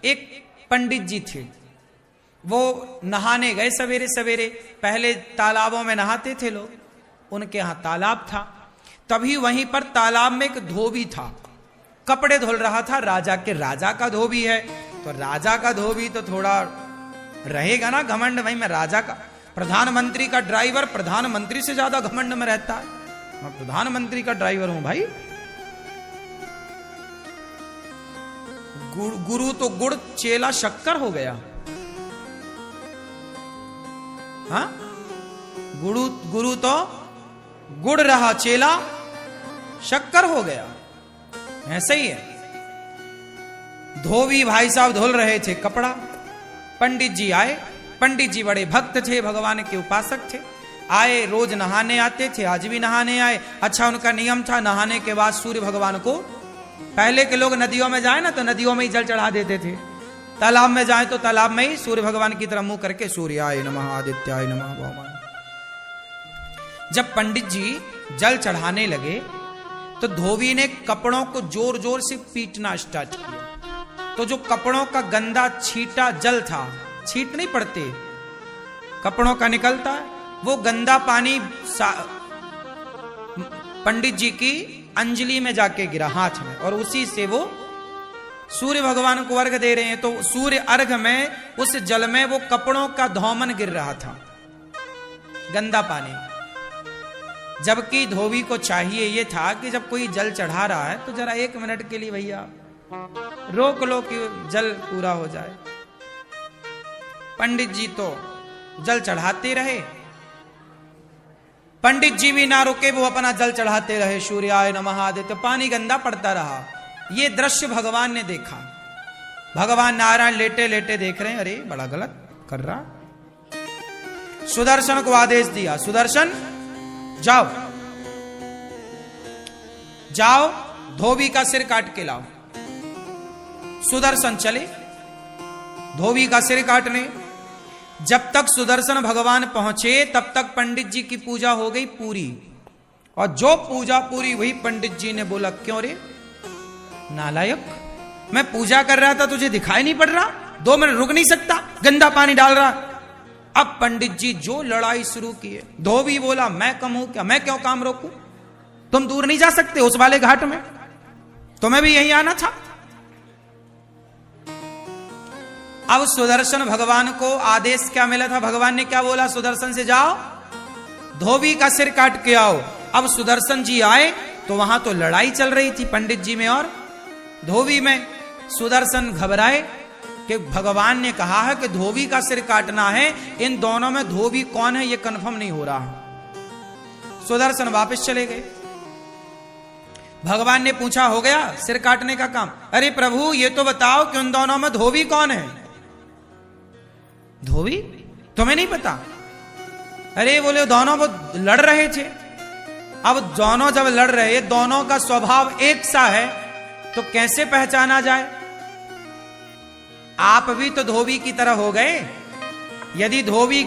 एक पंडित जी थे, वो नहाने गए सवेरे सवेरे। पहले तालाबों में नहाते थे लोग, उनके यहां तालाब था। तभी वहीं पर तालाब में एक धोबी था, कपड़े धुल रहा था। राजा का धोबी है, तो राजा का धोबी तो थोड़ा रहेगा ना घमंड, भाई मैं राजा का, प्रधानमंत्री का ड्राइवर प्रधानमंत्री से ज्यादा घमंड में रहता है, मैं प्रधानमंत्री का ड्राइवर हूं भाई। गुरु तो गुड़ चेला शक्कर हो गया। हाँ, गुरु तो गुड़ रहा, चेला शक्कर हो गया। ऐसा ही है। धोबी भाई साहब धुल रहे थे कपड़ा, पंडित जी आए। पंडित जी बड़े भक्त थे, भगवान के उपासक थे। आए, रोज नहाने आते थे, आज भी नहाने आए। अच्छा, उनका नियम था नहाने के बाद सूर्य भगवान को, पहले के लोग नदियों में जाए ना तो नदियों में ही जल चढ़ा देते थे, तालाब में जाए तो तालाब में ही सूर्य भगवान की तरफ मुंह करके सूर्याय नमः आदित्याय नमः भगवान। जब पंडित जी जल चढ़ाने लगे तो धोबी ने कपड़ों को जोर जोर से पीटना स्टार्ट किया। तो जो कपड़ों का गंदा छीटा जल था, छीट नहीं पड़ते, कपड़ों का निकलता है, वो गंदा पानी पंडित जी की अंजलि में जाके गिरा, हाथ में, और उसी से वो सूर्य भगवान को अर्घ दे रहे हैं। तो सूर्य अर्घ में उस जल में वो कपड़ों का धौमन गिर रहा था, गंदा पानी। जबकि धोबी को चाहिए ये था कि जब कोई जल चढ़ा रहा है तो जरा 1 मिनट के लिए भैया रोक लो कि जल पूरा हो जाए। पंडित जी तो जल चढ़ाते रहे, पंडित जी भी ना रुके, वो अपना जल चढ़ाते रहे, सूर्याय नमः आदित्य, पानी गंदा पड़ता रहा। ये दृश्य भगवान ने देखा। भगवान नारायण लेटे लेटे देख रहे हैं, अरे बड़ा गलत कर रहा। सुदर्शन को आदेश दिया, सुदर्शन जाओ जाओ धोबी का सिर काट के लाओ। सुदर्शन चले धोबी का सिर काटने। जब तक सुदर्शन भगवान पहुंचे तब तक पंडित जी की पूजा हो गई पूरी, और जो पूजा पूरी हुई पंडित जी ने बोला, क्यों रे नालायक, मैं पूजा कर रहा था, तुझे दिखाई नहीं पड़ रहा? 2 मिनट रुक नहीं सकता? गंदा पानी डाल रहा। अब पंडित जी जो लड़ाई शुरू की है। धोबी बोला, मैं कम हूं क्या, मैं क्यों काम रोकूं? तुम दूर नहीं जा सकते उस वाले घाट में, तुम्हें भी यहीं आना था। अब सुदर्शन भगवान को आदेश क्या मिला था? भगवान ने क्या बोला? सुदर्शन से जाओ धोबी का सिर काट के आओ। अब सुदर्शन जी आए तो वहां तो लड़ाई चल रही थी पंडित जी में और धोबी में। सुदर्शन घबराए कि भगवान ने कहा है कि धोबी का सिर काटना है, इन दोनों में धोबी कौन है ये कंफर्म नहीं हो रहा। सुदर्शन वापस चले गए। भगवान ने पूछा, हो गया सिर काटने का काम? अरे प्रभु ये तो बताओ कि उन दोनों में धोबी कौन है? धोबी तुम्हें नहीं पता? अरे बोले दोनों वो लड़ रहे थे। अब दोनों जब लड़ रहे, दोनों का स्वभाव एक सा है तो कैसे पहचाना जाए? आप भी तो धोबी की तरह हो गए। यदि धोबी